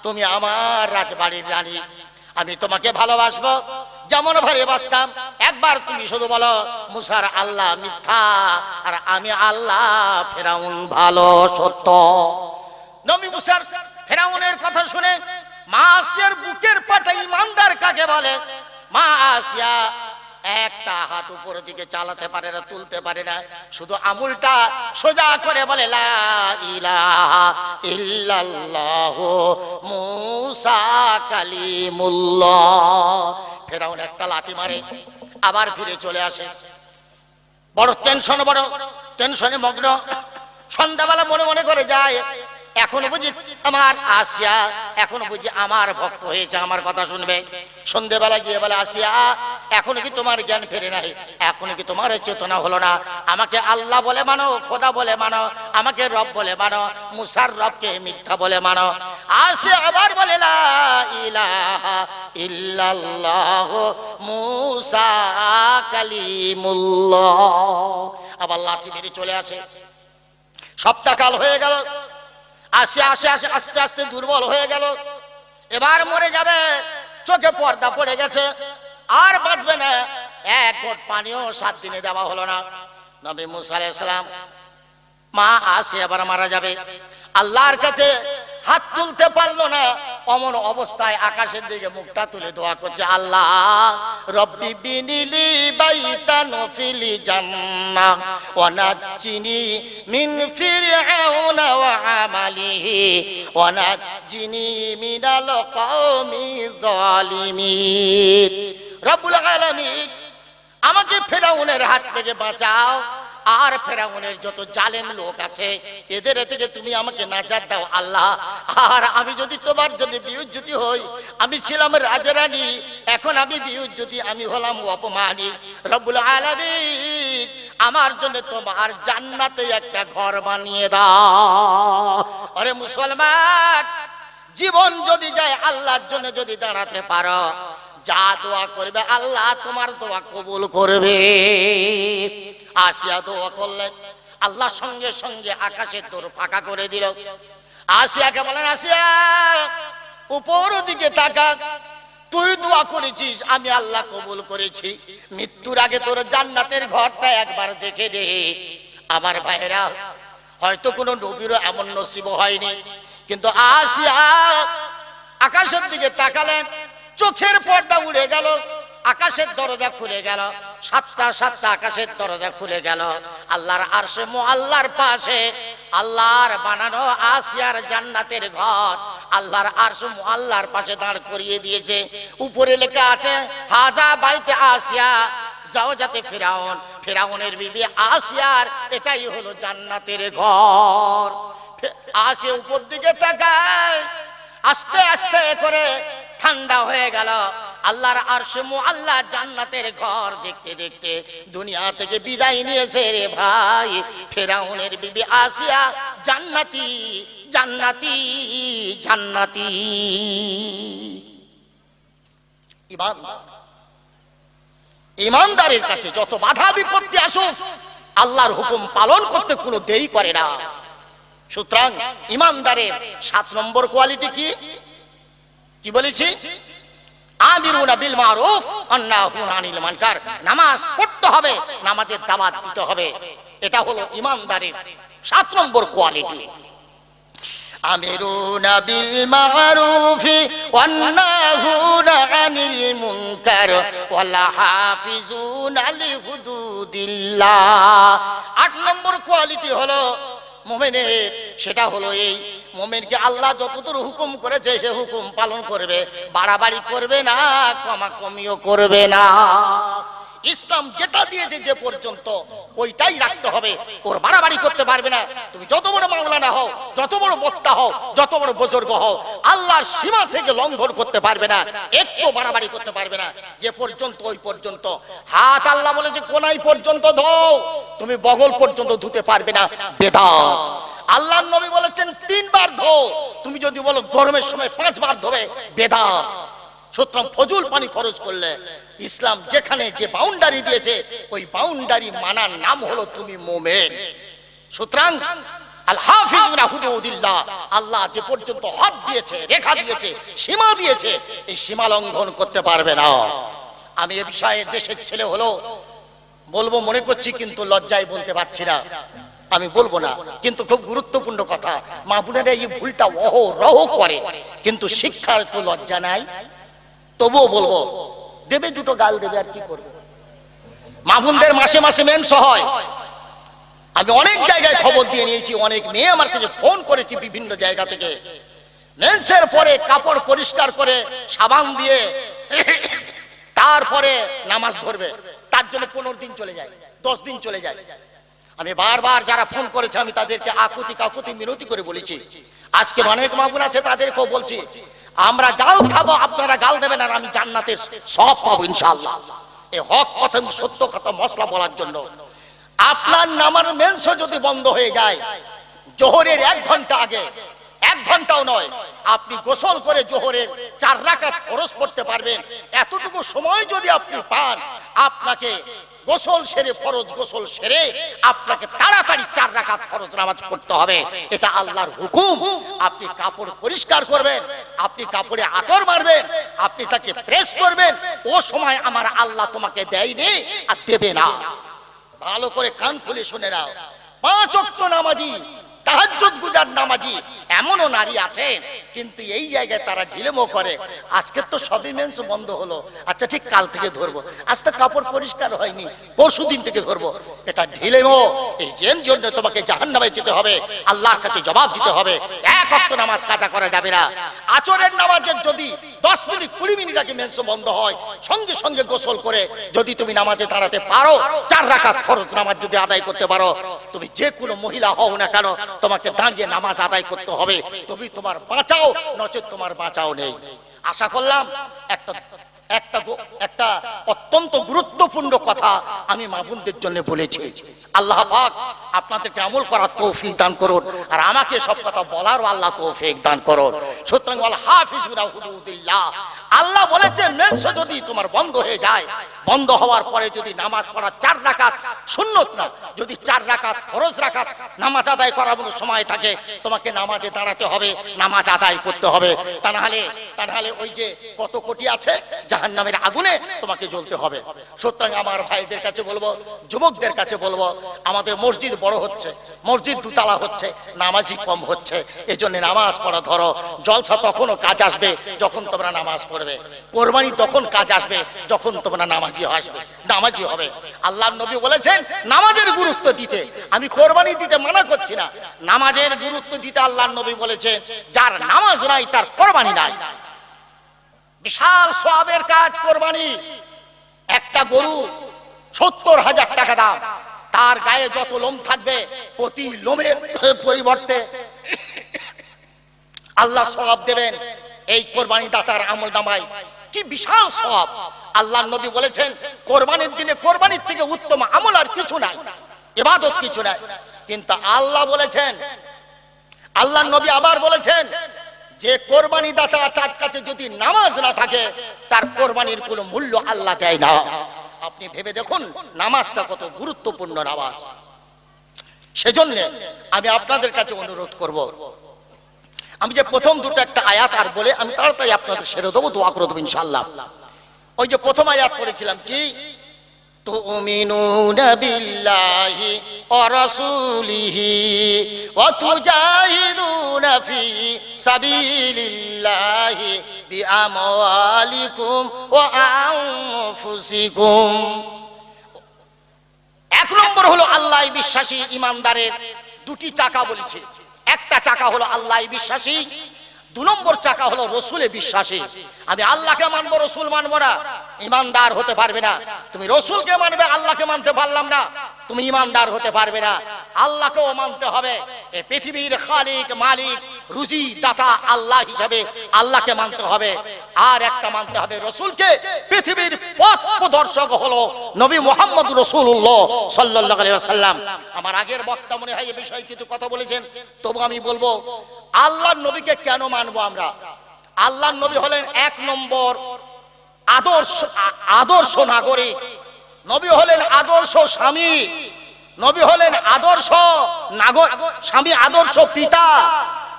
তুমি আমার রাজবাড়ির রানী, আমি তোমাকে ভালোবাসবো যেমন ভালোবাসতাম। একবার তুমি শুধু বলো মুসার আল্লাহ মিথ্যা আর আমি আল্লাহ ফেরাউন ভালো সত্য। নবী মুসার ফেরাউনের কথা শুনে মা আসিয়ার বুকের পাটা ইমানদার কাকে বলে? মা আসিয়া একটা হাত উপরের দিকে চালাতে পারে না, তুলতে পারে না, শুধু আঙুলটা সোজা করে বলে লা ইলাহা ইল্লাল্লাহু মুসা কালিমুল্লাহ। ফেরাউন একটা লাথি মারে, আবার ফিরে চলে আসে। বড় টেনশনে মগ্ন। সন্ধ্যাবেলা মনে মনে করে যায় এখন বুঝি আমার আসিয়া, এখন বুঝি আমার ভক্ত হয়েছে, আমার কথা শুনবে। সন্ধ্যেবেলা গিয়ে বলে আসিয়া এখন কি তোমার জ্ঞান ফেরে নাই? এখন কি তোমার চেতনা হলো না? আমাকে আল্লাহ বলে মানো, খোদা বলে মানো, আমাকে রব বলে মানো, মুসার রবকে মিথ্যা বলে মানো। আসিয়া আবার বলে লা ইলাহা ইল্লাল্লাহ মুসা কালিমুল্লাহ। আবার লাথি মেরে চলে আসে। সপ্তাহকাল হয়ে গেল। আসে আস্তে আস্তে দুর্বল হয়ে গেল। এবার মরে যাবে, চোখে পর্দা পড়ে গেছে, আর বাঁচবে না। এক ঘট পানিও 7 দিনে দেওয়া হলো না। নবী মুসা আলাইহিস সালাম মা আসে আবার মারা যাবে, আল্লাহর কাছে হাত তুলতে পারলো না। অমন অবস্থায় আকাশের দিকে মুখটা তুলে দোয়া করছে, আল্লাহ রব্বি বিনিলি বাইতান ফিল জান্নাহ ওয়া নাজ্জিনি মিন ফিরআউনা ওয়া আমালিহি ওয়া নাজ্জিনি মিনাল কওমিজ জালিমিন। রব্বুল আলামিন আমাকে ফেরাউনের হাত থেকে বাঁচাও, আর ফেরাউনের যত জালেম লোক আছে এদের থেকে তুমি আমাকে নাজাত দাও আল্লাহ। আর আমি যদি তোমার জন্য বিউজ্জতি হই, আমি ছিলাম রাজরানী, এখন আমি বিউজ্জতি, আমি হলাম অপমানী। রব্বুল আলামিন আমার জন্য তোমার জান্নাতে একটা ঘর বানিয়ে দাও। আরে মুসলমান, জীবন যদি যায় আল্লাহর জন্য যদি দাঁড়াতে পারো, যা দোয়া করবে আল্লাহ তোমার দোয়া কবুল করবে। আসিয়া দোয়া করলেন, আল্লাহ সঙ্গে সঙ্গে আকাশের দোর ফাঁকা করে দিল। আসিয়াকে বলেন, আসিয়া উপর দিকে তাকা, তুই দোয়া করেছিস, আমি আল্লাহ কবুল করেছি। মৃত্যুর আগে তোর জান্নাতের ঘরটা একবার দেখে দে। আমার ভাইরা, হয়তো কোনো নবীরও এমন নসিব হয়নি, কিন্তু আসিয়া আকাশের দিকে তাকালেন, চোখের পর্দা উড়ে গেল, আকাশের দরজা খুলে গেল, 7টা আকাশের দরজা খুলে গেল। আল্লাহর আরশে মুআল্লার পাশে আল্লাহর বানানো আসিয়ার জান্নাতের ঘর আল্লাহর আরশে মুআল্লার পাশে দাঁড় করিয়ে দিয়েছে। উপরে লেখা আছে হাদা বাইতে আসিয়া জাওজাতে ফিরাউন, ফিরাউনের বিবি আসিয়ার এটাই হলো জান্নাতের ঘর। আসিয়া উপর দিকে তাকায়, আস্তে আস্তে করে ঠান্ডা হয়ে গেল। আল্লাহর আরশে মুআল্লা জান্নাতের ঘর দেখতে দেখতে দুনিয়া থেকে বিদায় নিয়েছে রে ভাই। ফিরাউনের বিবি আসিয়া জান্নাতি জান্নাতি জান্নাতি। ইমানদারের কাছে যত বাধা বিপত্তি আসুক, আল্লাহর হুকুম পালন করতে কোনো দেরি করে না। সুতরাং ইমানদারের 7 নম্বর কোয়ালিটি কি কি বলেছি? আমিরুনা বিল মারুফ ওয়া নাহুনা আনিল মুনকার। নামাজ পড়তে হবে, নামাজের দাওয়াত দিতে হবে, এটা হলো ইমানদারের 7 নম্বর কোয়ালিটি। আমিরুনা বিল মারুফ ওয়া নাহুনা আনিল মুনকার ওয়াল হাফিজুনা লিহুদুদিল্লাহ। 8 নম্বর কোয়ালিটি হলো মুমিনের, সেটা হলো এই মুমিনকে আল্লাহ যতদূর হুকুম করেছে সে হুকুম পালন করবে, বাড়াবাড়ি করবে না, কমিও করবে না। ইসলাম যেটা দিয়েছে যে পর্যন্ত ওইটাই রাখতে হবে, ওর বাড়াবাড়ি করতে পারবে না। তুমি যত বড় মাওলানা হও, যত বড় বক্তা হও, যত বড় বুজুর্গ হও, আল্লাহর সীমা থেকে লঙ্ঘন করতে পারবে না, একটু বাড়াবাড়ি করতে পারবে না। যে পর্যন্ত ওই পর্যন্ত। হাত আল্লাহ বলেছে কোনাই পর্যন্ত ধোও, তুমি বগল পর্যন্ত ধুতে পারবে না, বেদাত। আল্লাহর নবী বলেছেন 3 বার ধো, তুমি যদি বলো গরমের সময় 5 বার ধোবে, বেদাত। সুতরাং ফজল পানি খরচ করলে ইসলাম যেখানে যে বাউন্ডারি দিয়েছে ওই বাউন্ডারি মানার নাম হলো তুমি মুমিন। সুতরাং আল হাফিজুনা হুদুদিল্লাহ, আল্লাহ যে পর্যন্ত হদ দিয়েছে, রেখা দিয়েছে, সীমা দিয়েছে, এই সীমা লঙ্ঘন করতে পারবে না। আমি এ বিষয়ে দেশের ছেলে হলো বলবো মনে করছি, কিন্তু লজ্জায় বলতে পারছি না, আমি বলবো না, কিন্তু খুব গুরুত্বপূর্ণ কথা। মা বোনেরা এই ভুলটা অহরহ করে, কিন্তু শিক্ষার তো লজ্জা নাই, তবুও বলবো, দেবে দুটো গাল দেবে, আর কি করবে। মা বোনদের মাসে মাসে মেন্স হয়, আমি অনেক জায়গায় খবর দিয়ে নিয়েছি, অনেক মেয়ে আমার কাছে ফোন করেছি বিভিন্ন জায়গা থেকে। মেন্সের পরে কাপড় পরিষ্কার করে সাবান দিয়ে তারপরে নামাজ ধরবে, তার জন্য 15 দিন চলে যায়, 10 দিন চলে যায়। আমি বারবার যারা ফোন করেছে আমি তাদেরকে আকুতি কাকুতি মিনতি করে বলেছি। আজকে অনেক মা বোন আছে, তাদেরকেও বলছি, আমরা গাল খাবো, আপনারা গাল দেবেন, আর আমি জান্নাতের সব পাবো ইনশাআল্লাহ। এই হক কথা, সত্য কথা মশলা বলার জন্য। আপনার নামার মেন্স যদি বন্ধ হয়ে যায়, জোহরের 1 ঘন্টা আগে, 1 ঘন্টাও নয়, আপনি গোসল করে জোহরের 4 রাকাত ফরজ পড়তে পারবেন। এতটুকু সময় যদি আপনি পান, আপনাকে গোসল সেরে, ফরজ গোসল সেরে আপনাকে তাড়াতাড়ি 4 রাকাত ফরজ নামাজ পড়তে হবে, এটা আল্লাহর হুকুম। আপনি কাপড় পরিষ্কার করবেন, আপনি কাপড়ে আতর মারবেন, আপনি তাকে প্রেস করবেন, ও সময় আমার আল্লাহ তোমাকে দেয়নি আর দেবে না। ভালো করে কান খুলে শুনে নাও, 5 ওয়াক্ত নামাজি, তাহাজ্জুদ গুজার নামাজি এমনও নারী আছে, কিন্তু এই জায়গায় তারা ঢিলেমো করে। আজকে তো সবই মেন্স বন্ধ হলো, আচ্ছা ঠিক কাল থেকে ধরবো, আজ তো কাপড় পরিষ্কার হয়নি, পরশু দিন থেকে ধরবো, এটা ঢিলেমো। এই জন্য তোমাকে জাহান্নামে যেতে হবে, আল্লাহর কাছে জবাব দিতে হবে। 1 ওয়াক্ত নামাজ কাজা করা যাবে না। আসরের নামাজের যদি 10 মিনিট 20 মিনিট আগে মেন্স বন্ধ হয়, সঙ্গে সঙ্গে গোসল করে যদি তুমি নামাজে দাঁড়াতে পারো, 4 রাকাত ফরজ নামাজ যদি আদায় করতে পারো, তুমি যে কোনো মহিলা হও না কেন, তোমাকে দাঁড়িয়ে নামাজ আদায় করতে হবে, তবে তোমার বাঁচাও, নচেত তোমার বাঁচাও নেই। আশা করলাম একটা অত্যন্ত গুরুত্বপূর্ণ কথা আমি মা বোনদের জন্য বলেছি। আল্লাহ পাক আপনাদেরকে আমল করার তৌফিক দান করুন, আর আমাকে সব কথা বলারও আল্লাহ তৌফিক দান করুন। সুতরাং আল হাফিজুনা হুদুদিল্লাহ, আল্লাহ বলেছেন মেন্স যদি তোমার বন্ধ হয়ে যায়, বন্ধ হওয়ার পরে যদি নামাজ পড়া 4 রাকাত সুন্নত না, যদি 4 রাকাত ফরজ রাকাত নামাজ আদায় করার মতো সময় থাকে, তোমাকে নামাজে দাঁড়াতে হবে, নামাজ আদায় করতে হবে। তা নাহলে ওই যে কত কোটি আছে জাহান্নামের আগুনে তোমাকে জ্বলতে হবে। সুতরাং আমার ভাইদের কাছে বলবো, যুবকদের কাছে বলবো, আমাদের মসজিদ বড় হচ্ছে, মসজিদ 2 তলা হচ্ছে, নামাজি কম হচ্ছে, এজন্য নামাজ পড়া ধরো। জলসা তখনও কাজ আসবে যখন তোমরা নামাজ পড়বে, কোরবানি তখন কাজ আসবে যখন তোমরা নামাজি হবে। আল্লাহর নবী বলেছেন নামাজের গুরুত্ব দিতে, আমি কোরবানি দিতে মানা করছি না, নামাজের গুরুত্ব দিতে আল্লাহর নবী বলেছেন, যার নামাজ নাই তার কোরবানি নাই। বিশাল সওয়াবের কাজ কোরবানি। একটা গরু 70,000 টাকা দাম, তার গায়ে যত লোম থাকবে প্রতি লোমের পরিবর্তে আল্লাহ সওয়াব দেবেন এই কোরবানি দাতার আমলনামায়। কি বিশাল সওয়াব! আল্লাহর নবী বলেছেন কোরবানির দিনে কোরবানির থেকে উত্তম আমল আর কিছু নাই, ইবাদত কিছু নাই। কিন্তু আল্লাহ বলেছেন, আল্লাহর নবী আবার বলেছেন যে কোরবানি দাতা তার কাছে যদি নামাজ না থাকে, তার কোরবানির কোনো মূল্য আল্লাহ দেয় না। আপনি ভেবে দেখুন নামাজটা কত গুরুত্বপূর্ণ নামাজ। সেজন্য আমি আপনাদের কাছে অনুরোধ করব, আমি যে প্রথম দুটো একটা আয়াত আর বলে আমি তাড়াতাড়ি আপনাদের সেরে দেবো, দোয়া করে দেবো ইনশাআল্লাহ। ওই যে প্রথম আয়াত পড়েছিলাম, কি তুমিনুনা বিল্লাহি ওয়া রাসূলিহি ওয়া তুজাহিদুনা ফি সাবিলিল্লাহি বিআমওয়ালিকুম ওয়া আনফুসিকুম। 1 নম্বর হলো আল্লাহ বিশ্বাসী ইমানদারের 2টি চাকা বলেছে। একটা চাকা হলো আল্লাহ বিশ্বাসী, 2 নম্বর চাকা হলো রসুলে বিশ্বাসী। আমি আল্লাহকে মানবো, রসুল মানবো না, ইমানদার হতে পারবে না। তুমি রসুলকে মানবে, আল্লাহকে মানতে পারলাম না, তুমি ইমানদার হতে পারবে না। আল্লাহকেও মানতে হবে, এই পৃথিবীর খালিক মালিক রুজি দাতা আল্লাহ হিসাবে আল্লাহকে মানতে হবে। আর একটা মানতে হবে রসুলকে, পৃথিবীর পথ প্রদর্শক হলো নবী মুহাম্মদ রাসূলুল্লাহ সাল্লাল্লাহু আলাইহি ওয়াসাল্লাম। আমার আগের বক্তা মনে হয় এই বিষয়ে কিছু কথা বলেছেন, তবু আমি বলবো আল্লাহর নবীকে কেন মানবো আমরা? আল্লাহর নবী হলেন 1 নম্বর আদর্শ নাগরিক, নবী হলেন আদর্শ স্বামী, নবী হলেন আদর্শ নাগর, স্বামী আদর্শ পিতা,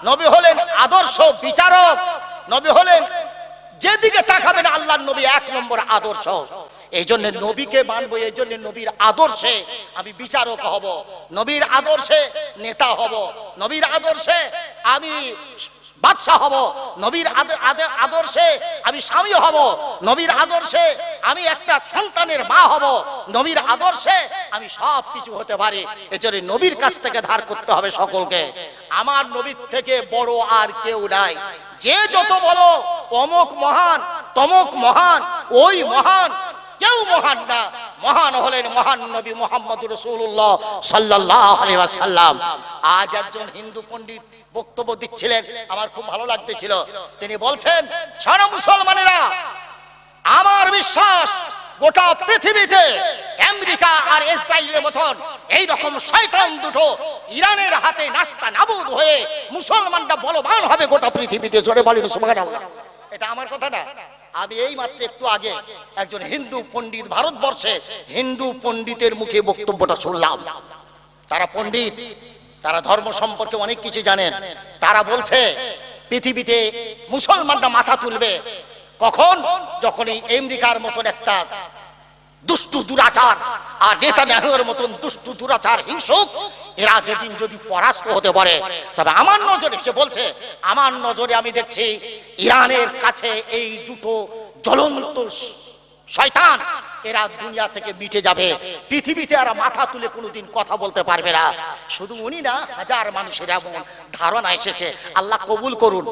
নবী হলেন আদর্শ বিচারক, নবী হলেন যেদিকে তাকাবেন আল্লাহর নবী এক নম্বর আদর্শ। এই জন্য নবীকে মানবো, এই জন্য নবীর আদর্শে আমি বিচারক হব, নবীর আদর্শে নেতা হব, নবীর আদর্শে আমি বাদশা হব, নবীর আদর্শে আমি স্বামী হব, নবীর আদর্শে আমি একটা সন্তানের মা হব, নবীর আদর্শে আমি সব কিছু হতে পারি। এজন্য নবীর কাছ থেকে ধার করতে হবে সকলকে। আমার নবীর থেকে বড় আর কেউ নাই। যে যত বলো অমুক মহান তমুক মহান, ওই মহান, কেউ মহান না। মহান হলেন মহান নবী মুহাম্মদুর রাসূলুল্লাহ সাল্লাল্লাহু আলাইহি ওয়াসাল্লাম। আজ একজন হিন্দু পণ্ডিত বক্তব্য দিচ্ছিলেন, আমার খুব ভালো লাগতেছিল। তিনি বলছেন, সারা মুসলমানেরা, আমার বিশ্বাস গোটা পৃথিবীতে আমেরিকা আর ইসরায়েলের মতন এই রকম শয়তান দুটো ইরানের হাতে নাস্তা নাবুদ হয়ে মুসলমানরা বলবান হবে গোটা পৃথিবীতে। জোরে বলেন সুবহানাল্লাহ। এটা আমার কথা না, আমি এই মাত্র একটু আগে একজন হিন্দু পণ্ডিত, ভারতবর্ষে হিন্দু পণ্ডিতের মুখে বক্তব্যটা শুনলাম। তারা পণ্ডিত, তারা ধর্ম সম্পর্কে অনেক কিছু জানেন। তারা বলছে পৃথিবীতে মুসলমানরা মাথা তুলবে কখন? যখন এই আমেরিকার মতন একটা দুষ্টু দুরাচার আর নেতানিয়াহুর মতন দুষ্টু দুরাচার হিংসুক এরা যেদিন যদি পরাস্ত হতে পারে। তবে আমার নজরে, সে বলছে, আমার নজরে আমি দেখছি ইরানের কাছে এই দুটো জ্বলন্ত শয়তান এরা দুনিয়া থেকে মিটে যাবে। পৃথিবীতে আর মাথা তুলে কোনোদিন কথা বলতে পারবে না। শুধু উনি না, হাজার মানুষের এমন ধারণা এসেছে। আল্লাহ কবুল করুন।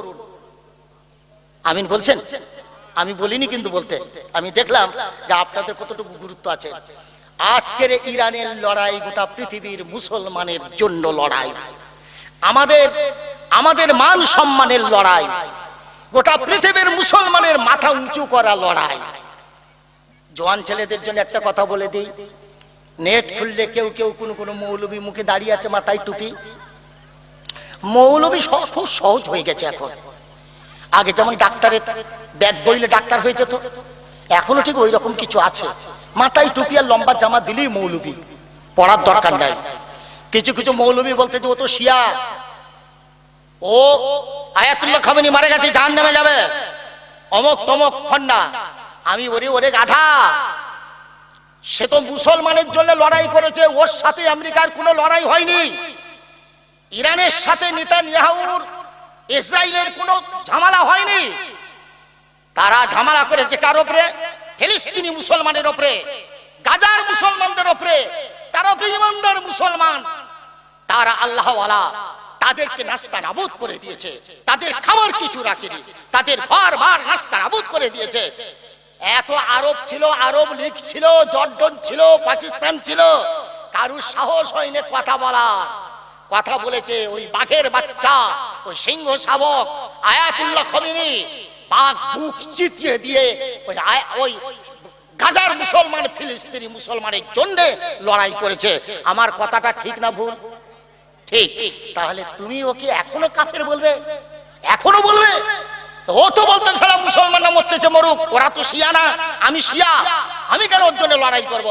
আমিন বলছেন? আমি বলিনি কিন্তু বলতে, আমি দেখলাম যে আপনাদের কতটুকু গুরুত্ব আছে। আজকের ইরানের লড়াই গোটা পৃথিবীর মুসলমানের জন্য লড়াই, আমাদের মান সম্মানের লড়াই, গোটা পৃথিবীর মুসলমানের মাথা উঁচু করা লড়াই। জওয়ান ছেলেদের জন্য একটা কথা বলে দিই, নেট খুললে কেউ কেউ কোনো মৌলবী মুখে দাঁড়িয়ে আছে, মাথায় টুপি। মৌলবী খুব সহজ হয়ে গেছে এখন। আগে যেমন ডাক্তারের ব্যাগ বইলে ডাক্তার হয়ে যেত, এখনো ঠিক ওই রকম কিছু আছে। মাথায় টুপি আর লম্বা জামা দিলেই মৌলবী, পড়ার দরকার নাই। কিছু কিছু মৌলবী বলতে যে ও তো শিয়া, ও আয়াতুল্লাহ খামেনি মারা গেছে, জাহান্নামে যাবে, অমক তমক ফন্না। আমি ওরে গাধা, সে তো মুসলমানের জন্য লড়াই করেছে, ওর সাথে আমেরিকার কোনো লড়াই হয়নি। ইরানের সাথে নেতানিয়াহুর ইসরায়েলের কোনো ঝামেলা হয়নি। তারা ঝামেলা করেছে কার উপরে? ফিলিস্তিনি মুসলমানের উপরে, গাজার মুসলমানদের উপরে। তারা তো ইমানদার মুসলমান, তারা আল্লাহওয়ালা, তাদেরকে নাস্তা নাবুদ করে দিয়েছে, তাদের খাবার কিছু রাখেনি, তাদের বারবার নাস্তা নাবুদ করে দিয়েছে। এত আরব ছিল, আরব লীগ ছিল, জর্ডন ছিল, পাকিস্তান ছিল, কারুর সাহস হয়নি কথা বলা। কথা বলেছে ওই বাঘের বাচ্চা, ওই সিংহ শাবক আয়াতুল্লাহ খামেনি, বাঘ বুক চিতিয়ে দিয়ে ওই গাজার মুসলমান ফিলিস্তিনি মুসলমানের জন্য লড়াই করেছে। আমার কথাটা ঠিক না ভুল? ঠিক। তাহলে তুমি ওকে এখনো কাফের বলবে? এখনো বলবে? ও তো বলতে সারা মুসলমানরা মরতেছে মরুক, ওরা তো শিয়া না, আমি শিয়া, আমি কেন ওর জন্য লড়াই করব?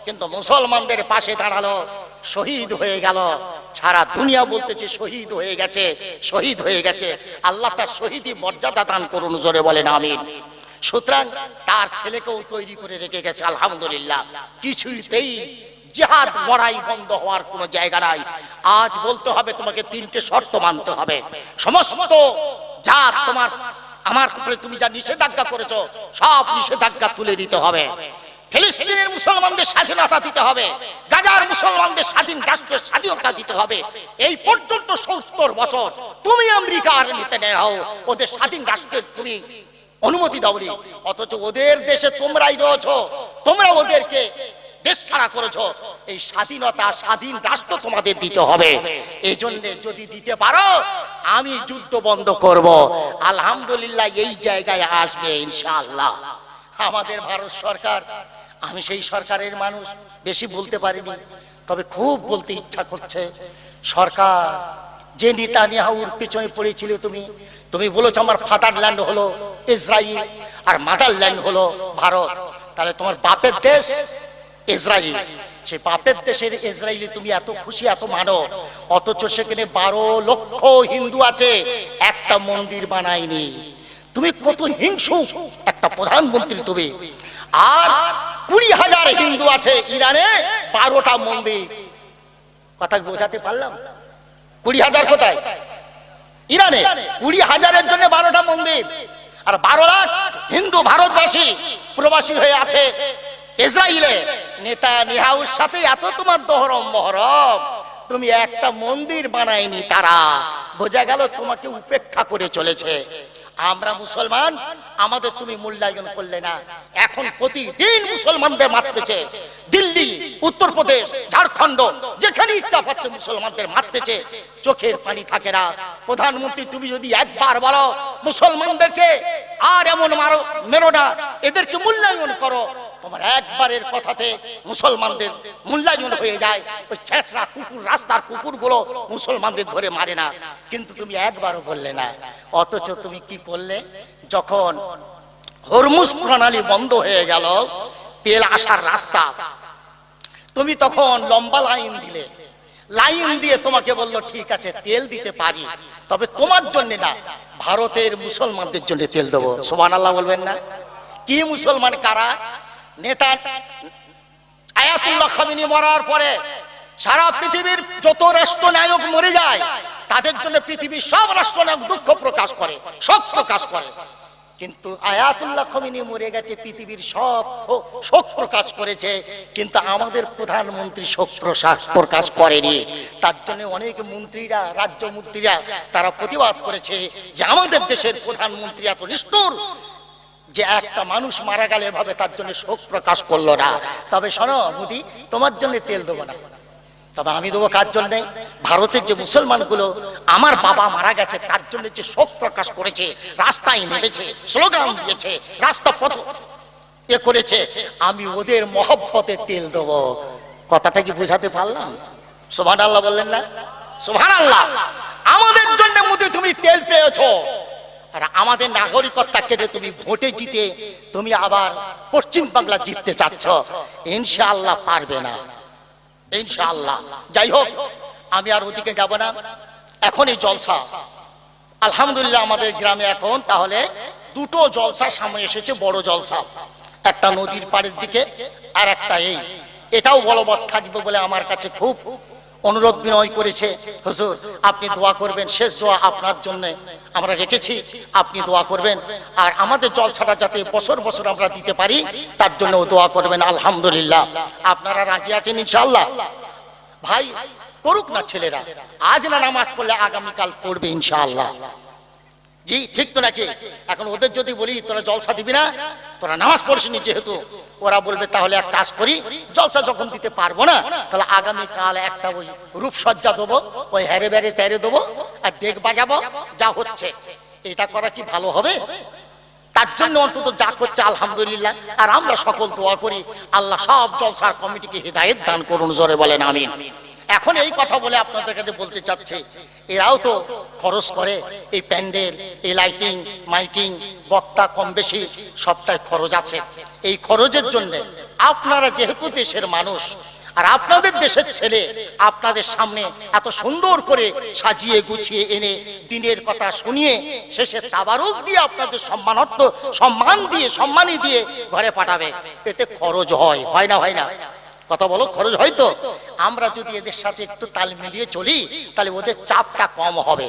কিন্তু মুসলমানদের পাশে দাঁড়ালো, শহীদ হয়ে গেল। সারা দুনিয়া বলতেছে শহীদ হয়ে গেছে, শহীদ হয়ে গেছে। আল্লাহ তার শহীদি মর্যাদা দান করুন, জোরে বলেন আমিন। সুতরাং তার ছেলেকেও তৈরি করে রেখে গেছে, আলহামদুলিল্লাহ। কিছুতেই জিহাদ লড়াই বন্ধ হওয়ার কোনো জায়গা নাই। আজ বলতে হবে তোমাকে তিনটে শর্ত মানতে হবে। সমস্ত যা তোমার আমার উপরে তুমি যা নিষেধাজ্ঞা করেছো সব নিষেধাজ্ঞা তুলে দিতে হবে। ফিলিস্তিনের মুসলমানদের স্বাধীনতা দিতে হবে, গাজার মুসলমানদের স্বাধীন রাষ্ট্রের স্বাধীনতা দিতে হবে। এই পর্যন্ত ৭০ বছর তুমি আমেরিকার নেতানিয়াহু ওদের স্বাধীন রাষ্ট্রের তুমি অনুমতি দাওনি, অথচ ওদের দেশে তোমরাই রয়েছো, তোমরা ওদেরকে দেশ ছাড়া করেছো। এই স্বাধীনতা, স্বাধীন রাষ্ট্র তোমাদের দিতে হবে। এই জন্য যদি দিতে পারো আমি যুদ্ধ বন্ধ করব। আলহামদুলিল্লাহ এই জায়গায় আসবে ইনশাআল্লাহ। আমাদের ভারত সরকার, আমি সেই সরকারের মানুষ, বেশি বলতে পারিনি, তবে খুব বলতে ইচ্ছা করছে। সরকার যে নেতানিয়াহুর পিছনে পড়েছিল, তুমি বলেছো আমার ফাদারল্যান্ড হলো ইসরায়েল আর মাদারল্যান্ড হলো ভারত। তাহলে তোমার বাপের দেশ ইসরায়েল, সে পাপের দেশের ইসরায়েলে তুমি এত খুশি এত মানো, অথচ সেখানে 12 লক্ষ হিন্দু আছে, একটা মন্দির বানায়নি। তুমি কত হিংসু একটা প্রধানমন্ত্রী তুমি। আর 20,000 হিন্দু আছে ইরানে, 12টা মন্দির। কথা বোঝাতে পারলাম? 20,000 কোথায়? ইরানে 20,000-এর জন্য 12টা মন্দির। আর 12 লাখ হিন্দু ভারতবাসী প্রবাসী হয়ে আছে ইসরায়েলে। নেতানিয়াহুর সাথে এত তোমার দহরম মহরম, তুমি একটা মন্দির বানায়নি। তারা বোঝা গেল তোমাকে উপেক্ষা করে চলেছে। আমরা মুসলমান, আমাদের তুমি মূল্যায়ন করলে না। এখন প্রতিদিন মুসলমানদের মারতেছে, দিল্লি, উত্তরপ্রদেশ, ঝাড়খণ্ড, যেখানে ইচ্ছা পাচ্ছে মুসলমানদের মারতেছে, চোখের পানি থাকে না। প্রধানমন্ত্রী তুমি যদি একবার বলো মুসলমানদেরকে আর এমন মেরো না, এদেরকে মূল্যায়ন করো, তোমার একবারের কথাতে মুসলমানদের মূল্যায়ন হয়ে যায়। ওই ছেঁচড়া কুকুর, রাস্তার কুকুরগুলো মুসলমানদের ধরে মারে না, কিন্তু তুমি একবারও বললে না। অথচ তুমি কি করলে? যখন হরমুজ প্রণালী বন্ধ হয়ে গেল, তেল আসার রাস্তা, তুমি তখন লম্বা লাইন দিলে। লাইন দিয়ে তোমাকে বললো ঠিক আছে তেল দিতে পারি, তবে তোমার জন্য না, ভারতের মুসলমানদের জন্য তেল দেবো। সুবহানাল্লাহ বলবেন না? কি মুসলমান কারা? নেতা আয়াতুল্লাহ খামেনি মরার পরে সারা পৃথিবীর যত রাষ্ট্রনায়ক মরে যায়, তাদের জন্য পৃথিবীর সব রাষ্ট্রনায়ক দুঃখ প্রকাশ করে, শোক প্রকাশ করে। কিন্তু আয়াতুল্লাহ খামেনি মরে গেছে, পৃথিবীর সব শোক প্রকাশ করেছে, কিন্তু আমাদের প্রধানমন্ত্রী শোক প্রকাশ করেনি। তার জন্য অনেক মন্ত্রীরা, রাজ্যমন্ত্রীরা তারা প্রতিবাদ করেছে যে আমাদের দেশের প্রধানমন্ত্রী এত নিষ্ঠুর যে একটা মানুষ মারা গেলে এভাবে তার জন্য শোক প্রকাশ করলো না। তবে শোনো মোদি, তোমার জন্য তেল দেবো না, তবে আমি দেবো কার জন্য? ভারতের যে মুসলমানগুলো আমার বাবা মারা গেছে তার জন্য যে শোক প্রকাশ করেছে, রাস্তায় নেমেছে, স্লোগান দিয়েছে, রাস্তা পথ এ করেছে, আমি ওদের মহব্বতে তেল দেবো। কথাটা কি বোঝাতে পারলাম? সুবহানাল্লাহ বললেন না? সুবহানাল্লাহ। আমাদের জন্য মোদি তুমি তেল পেয়েছো, আর আমাদের নাগরিকত্ব কেটে তুমি ভোটে জিতে তুমি আবার পশ্চিম বাংলা জিততে চাচ্ছ। ইনশাআল্লাহ পারবে না, ইনশাআল্লাহ। যাই হোক, আমি আর ওদিকে যাব না। এখন এই জলসা আলহামদুলিল্লাহ আমাদের গ্রামে এখন তাহলে দুটো জলসা সামনে এসেছে, বড় জলসা। একটা নদীর পাড়ের দিকে, আর একটা এটাও বলবৎ থাকবে বলে আমার কাছে খুব অনুরোধ বিনয় করেছে। হুজুর আপনি দোয়া করবেন, শেষ দোয়া আপনার জন্য আমরা রেখেছি, আপনি দোয়া করবেন। আর আমাদের জলসাটা যাতে বছর বছর আমরা দিতে পারি তার জন্য দোয়া করবেন। আলহামদুলিল্লাহ, আপনারা রাজি আছেন ইনশাআল্লাহ? ভাই করুক না ছেলেরা, আজ না নামাজ পড়লে আগামীকাল পড়বে ইনশাআল্লাহ। জি ঠিক তো নাকি? এখন ওদের যদি বলি তোরা জলসা দিবি না, তোরা নামাজ পড়ছিনি যেহেতু, ওরা বলবে তাহলে এক কাজ করি, জলসা যখন দিতে পারবো না তাহলে আগামীকাল একটা ওই রূপসজ্জা দেবো, ওই হেরে বেড়ে তেরে দেবো, আর ডেক বাজাবো, যা হচ্ছে। এটা করা কি ভালো হবে? তার জন্য অন্তত যা করছে আলহামদুলিল্লাহ। আর আমরা সকল দোয়া করি আল্লাহ সব জলসার কমিটিকে হিদায়াত দান করুন, জোরে বলেন আমিন। এখন এই কথা বলে আপনাদের কাছে বলতে চাচ্ছে, এরাও তো খরচ করে, এই প্যান্ডেল, এই লাইটিং, মাইকিং, বক্তা, কম বেশি সবটাই খরচ আছে। এই খরচের জন্য আপনারা যেহেতু দেশের মানুষ, আর আপনাদের দেশের ছেলে আপনাদের সামনে এত সুন্দর করে সাজিয়ে গুছিয়ে এনে দিনের কথা শুনিয়ে শেষে তাবারুক দিয়ে আপনাদের সম্মানী দিয়ে ঘরে পাঠাবে, এতে খরচ হয় না? হয় না? কথা বলো, খরচ হয় তো? আমরা যদি এদের সাথে একটু তাল মিলিয়ে চলি তাহলে ওদের চাপটা কম হবে।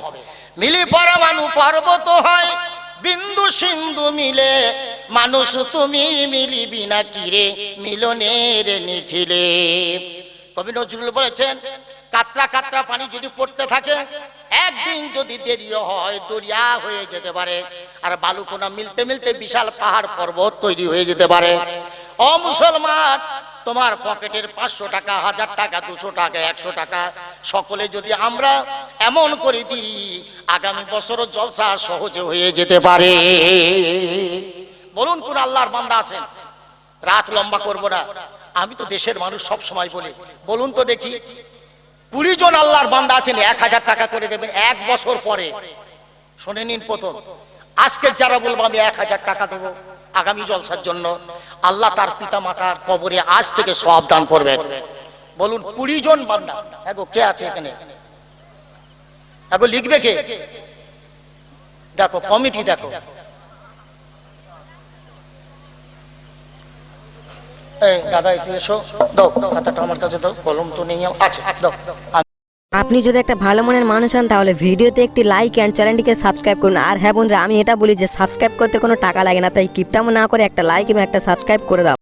মিলি পরমাণু পর্বত হয়, বিন্দু সিন্ধু মিলে, মানুষ তুমি মিলিবি না কিরে মিলনের নিখিলে। কবি নজরুল বলেছেন, কাতরা কাতরা পানি যদি পড়তে থাকে, একদিন যদি দেরিও হয় দরিয়া হয়ে যেতে পারে, আর বালুকোনা মিলতে মিলতে বিশাল পাহাড় পর্বত তৈরি হয়ে যেতে পারে। ও মুসলমান, তোমার পকেটের 500 টাকা, 1000 টাকা, 200 টাকা, 100 টাকা সকলে যদি আমরা এমন করে দিই, আগামী বছর জলসা সহজে হয়ে যেতে পারে। বলুন কোন আল্লাহর বান্দা আছেন? রাত লম্বা করব না, আমি তো দেশের মানুষ সব সময় বলি। বলুন তো দেখি, 20 জন আল্লাহর বান্দা আছেন 1000 টাকা করে দেবেন এক বছর পরে। শুনে নিন, প্রথম আজকে যারা বলবো আমি 1000 টাকা দেবো আগামী জলসার জন্য, আল্লাহ তার পিতা মাতার কবরে আজ থেকে সওয়াব দান করবেন। বলুন 20 জন বান্দা। দেখো কে আছে এখানে, দেখো লিখবে কে, দেখো কমিটি, দেখো এই দাদা একটু এসো, দাও খাতাটা আমার কাছে দাও, কলম তো নেই, আছে দাও। আপনি যদি একটা ভালো মনের মানুষ হন তাহলে ভিডিওতে একটি লাইক অ্যান্ড চ্যানেলটিকে সাবস্ক্রাইব করুন। আর হ্যাঁ বন্ধুরা, আমি এটা বলি যে সাবস্ক্রাইব করতে কোনো টাকা লাগে না, তাই কিপটামো না করে একটা লাইক এবং একটা সাবস্ক্রাইব করে দাও।